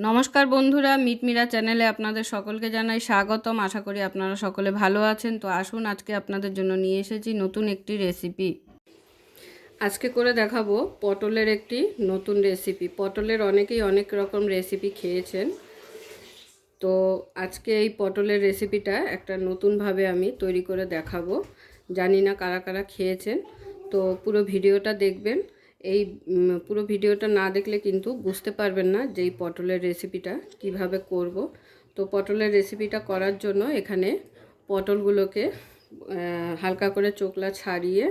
নমস্কার বন্ধুরা, মিটমিরা চ্যানেলে আপনাদের সকলকে জানাই স্বাগতম। আশা করি আপনারা সকলে ভালো আছেন। তো আসুন, আজকে আপনাদের জন্য নিয়ে এসেছি নতুন একটি রেসিপি। আজকে করে দেখাবো পটলের একটি নতুন রেসিপি। পটলের অনেকেই অনেক রকম রেসিপি খেয়েছেন, তো আজকে এই পটলের রেসিপিটা একটা নতুনভাবে আমি তৈরি করে দেখাবো। জানি না কারা কারা খেয়েছেন, তো পুরো ভিডিওটা দেখবেন। এই পুরো ভিডিওটা না দেখলে কিন্তু বুঝতে পারবেন না যে এই পটলের রেসিপিটা কিভাবে করব। তো পটলের রেসিপিটা করার জন্য এখানে পটলগুলোকে হালকা করে চোকলা ছাড়িয়ে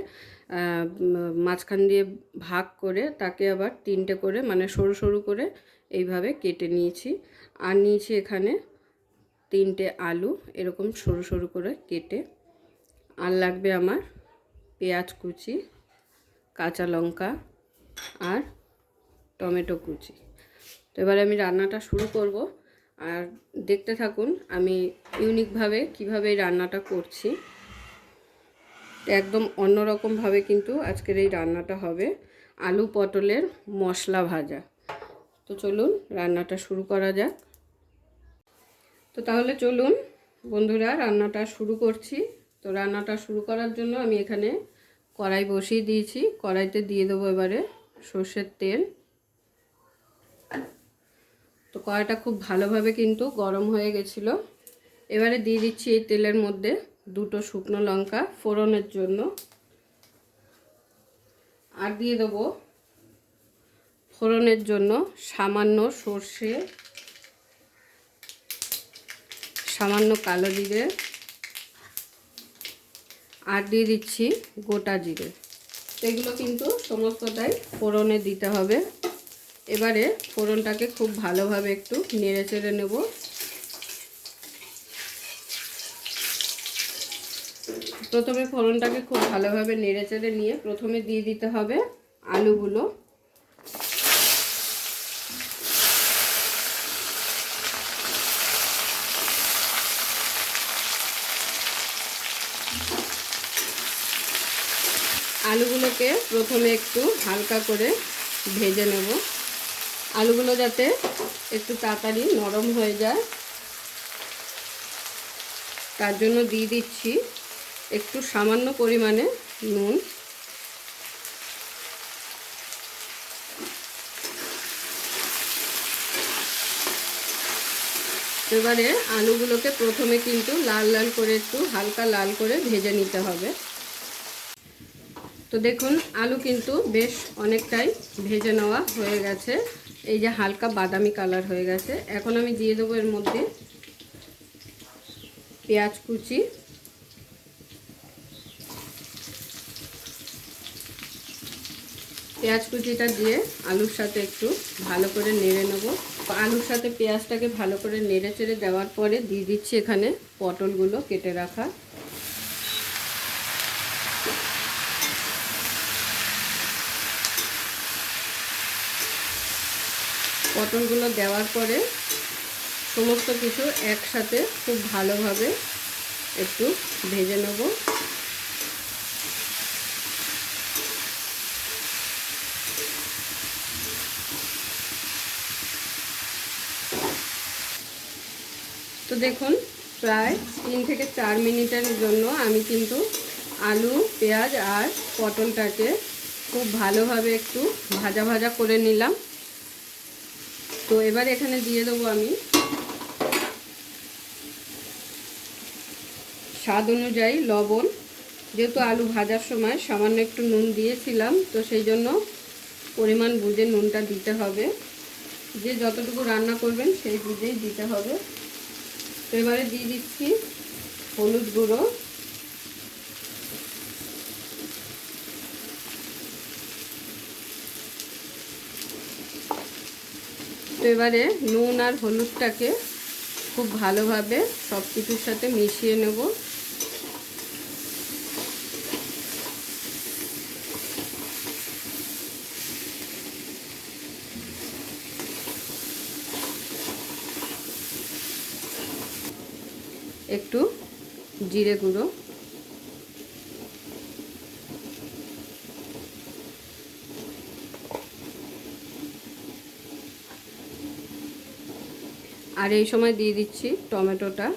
মাঝখান দিয়ে ভাগ করে তাকে আবার তিনটে করে মানে সরু সরু করে এইভাবে কেটে নিয়েছি। আর নিয়েছি এখানে তিনটে আলু এরকম সরু সরু করে কেটে। আর লাগবে আমার পেঁয়াজ কুচি, কাঁচা লঙ্কা আর টমেটো কুচি। তো এবারে আমি রান্নাটা শুরু করব, আর দেখতে থাকুন আমি ইউনিকভাবে কিভাবে এই রান্নাটা করছি। একদম অন্যরকমভাবে কিন্তু আজকের এই রান্নাটা হবে, আলু পটলের মশলা ভাজা। তো চলুন রান্নাটা শুরু করা যাক। তো তাহলে চলুন বন্ধুরা, রান্নাটা শুরু করছি। তো রান্নাটা শুরু করার জন্য আমি এখানে কড়াই বসিয়ে দিয়েছি। কড়াইতে দিয়ে দেবো এবারে সর্ষের তেল। তো কড়াইটা খুব ভালোভাবে কিন্তু গরম হয়ে গেছিলো। এবারে দিয়ে দিচ্ছি এই তেলের মধ্যে দুটো শুকনো লঙ্কা ফোড়নের জন্য, আর দিয়ে দেবো ফোড়নের জন্য সামান্য সর্ষে, সামান্য কালো জিরে, আর দিয়ে দিচ্ছি গোটা জিরে। এগুলো কিন্তু সমস্তটাই ফোড়নে দিতে হবে। এবারে ফোড়নটাকে খুব ভালোভাবে একটু নেড়ে চেড়ে নেব। প্রথমে ফোড়নটাকে খুব ভালোভাবে নেড়ে চেড়ে নিয়ে প্রথমে দিয়ে দিতে হবে আলুগুলো। আলুগুলোকে প্রথমে একটু হালকা করে ভেজে নেব, আলুগুলো যাতে একটু তাড়াতাড়ি নরম হয়ে যায়। তার জন্য দিয়ে দিচ্ছি একটু সামান্য পরিমাণে নুন। এবারে আলুগুলোকে প্রথমে কিন্তু লাল লাল করে একটু হালকা লাল করে ভেজে নিতে হবে। তো দেখুন আলু কিন্তু বেশ অনেকটাই ভেজে নেওয়া হয়ে গেছে, এই যে হালকা বাদামি কালার হয়ে গেছে। এখন আমি দিয়ে দেবো এর মধ্যে পেঁয়াজ কুচি, পেঁয়াজ কুচিটা দিয়ে আলুর সাথে একটু ভালো করে নেড়ে নেব। আলুর সাথে পেঁয়াজটাকে ভালো করে নেড়ে চেড়ে দেওয়ার পরে দিয়ে দিচ্ছি এখানে পটলগুলো কেটে রাখা। পটলগুলো দেওয়ার পরে সমস্ত কিছু একসাথে খুব ভালোভাবে একটু ভেজে নেব। তো দেখুন প্রায় 3 থেকে 4 মিনিটের জন্য আমি কিন্তু আলু, পেঁয়াজ আর পটলটাকে খুব ভালোভাবে একটু ভাজা ভাজা করে নিলাম। তো এবার এখানে দিয়ে দেবো আমি স্বাদ অনুযায়ী লবণ। যেহেতু আলু ভাজার সময় সামান্য একটু নুন দিয়েছিলাম, তো সেই জন্য পরিমাণ বুঝে নুনটা দিতে হবে। যে যতটুকু রান্না করবেন সেই বুঝেই দিতে হবে। তো এবারে দিয়ে দিচ্ছি হলুদ গুঁড়ো, তো এবারে নুন আর হলুদটাকে খুব ভালোভাবে সব কিছুর সাথে মিশিয়ে নেব। একটু জিরে গুঁড়ো, আর এই সময় দিয়ে দিচ্ছি টমেটোটা।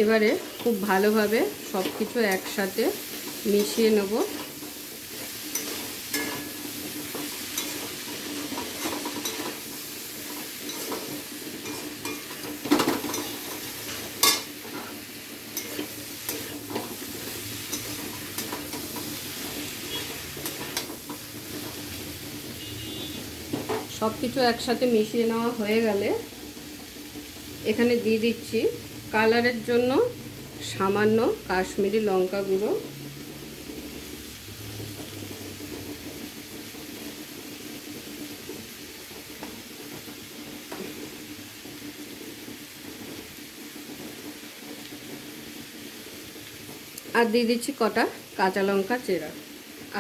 এবারে খুব ভালোভাবে সব কিছু একসাথে মিশিয়ে নেব। সব কিছু একসাথে মিশিয়ে নেওয়া হয়ে গেলে এখানে দিয়ে দিচ্ছি কালারের জন্য সামান্য কাশ্মীরি লঙ্কা গুঁড়ো। আর দিয়ে দিচ্ছি কটা কাঁচা লঙ্কা চেরা।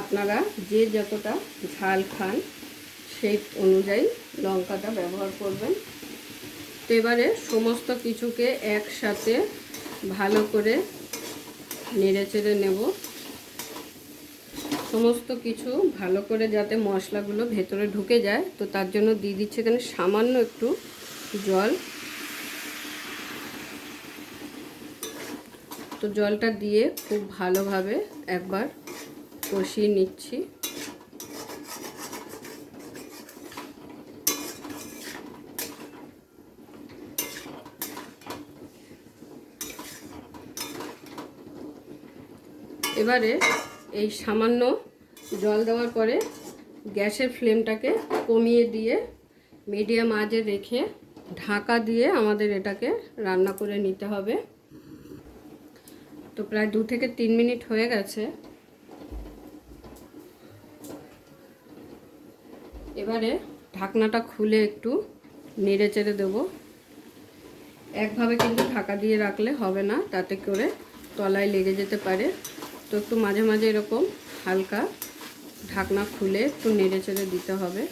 আপনারা যে যতটা ঝাল খান সেই অনুযায়ী লঙ্কাটা ব্যবহার করবেন। তো এবারে সমস্ত কিছুকে একসাথে ভালো করে নেড়েচেড়ে নেব। সমস্ত কিছু ভালো করে যাতে মশলাগুলো ভেতরে ঢুকে যায়, তো তার জন্য দিয়ে দিচ্ছি এখানে সামান্য একটু জল। তো জলটা দিয়ে খুব ভালোভাবে একবার কষিয়ে নিচ্ছি। এবারে এই সামান্য জল দেওয়ার পরে গ্যাসের ফ্লেমটাকে কমিয়ে দিয়ে মিডিয়াম আঁচে রেখে ঢাকা দিয়ে আমাদের এটাকে রান্না করে নিতে হবে। তো প্রায় 2 থেকে 3 মিনিট হয়ে গেছে। এবারে ঢাকনাটা খুলে একটু নেড়ে চেড়ে দেবো। একভাবে কিন্তু ঢাকা দিয়ে রাখলে হবে না, তাতে করে তলায় লেগে যেতে পারে। তো একটু মাঝে মাঝে এরকম হালকা ঢাকনা খুলে একটু নেড়ে চেড়ে দিতে হবে।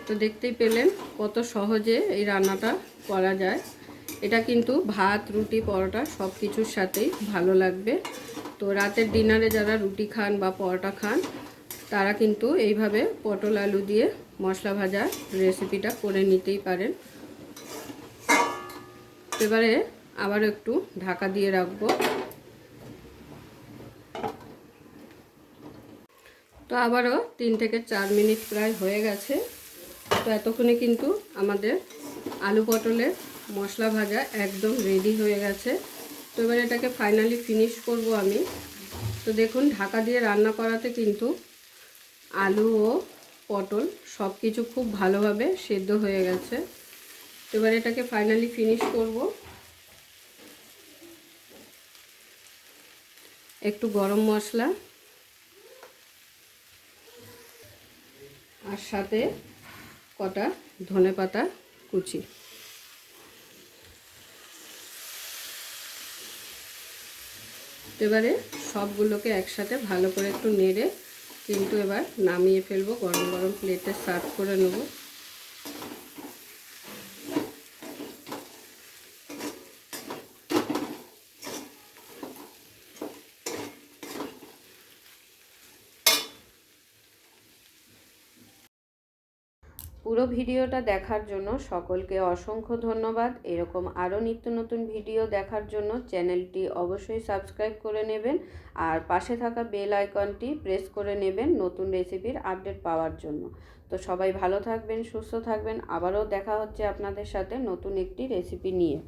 তো দেখতেই পেলেন কত সহজে এই রান্নাটা করা যায়। এটা কিন্তু ভাত, রুটি, পরোটা সব কিছুর সাথেই ভালো লাগবে। তো রাতের ডিনারে যারা রুটি খান বা পরোটা খান তারা কিন্তু এইভাবে পটল আলু দিয়ে মশলা ভাজা রেসিপিটা করে নিতেই পারেন। এবারে আবার একটু ঢাকা দিয়ে রাখবো। তো আবারও 3 থেকে 4 মিনিট প্রায় হয়ে গেছে। তো এতক্ষণে কিন্তু আমাদের আলু পটলের মশলা ভাজা একদম রেডি হয়ে গেছে। তো এবার এটাকে ফাইনালি ফিনিশ করব আমি। তো দেখুন ঢাকা দিয়ে রান্না করাতে কিন্তু আলু ও পটল সব কিছু খুব ভালোভাবে সেদ্ধ হয়ে গেছে। তো এবার এটাকে ফাইনালি ফিনিশ করব। একটু গরম মশলা আর সাথে কটা ধনেপাতা কুচি। এবারে সবগুলোকে একসাথে ভালো করে একটু নেড়ে কিন্তু এবার নামিয়ে ফেলবো, গরম গরম প্লেটে সার্ভ করে নেব। পুরো ভিডিওটা দেখার জন্য সকলকে অসংখ্য ধন্যবাদ। এরকম আরও নিত্য নতুন ভিডিও দেখার জন্য চ্যানেলটি অবশ্যই সাবস্ক্রাইব করে নেবেন আর পাশে থাকা বেল আইকনটি প্রেস করে নেবেন নতুন রেসিপির আপডেট পাওয়ার জন্য। তো সবাই ভালো থাকবেন, সুস্থ থাকবেন। আবারও দেখা হচ্ছে আপনাদের সাথে নতুন একটি রেসিপি নিয়ে।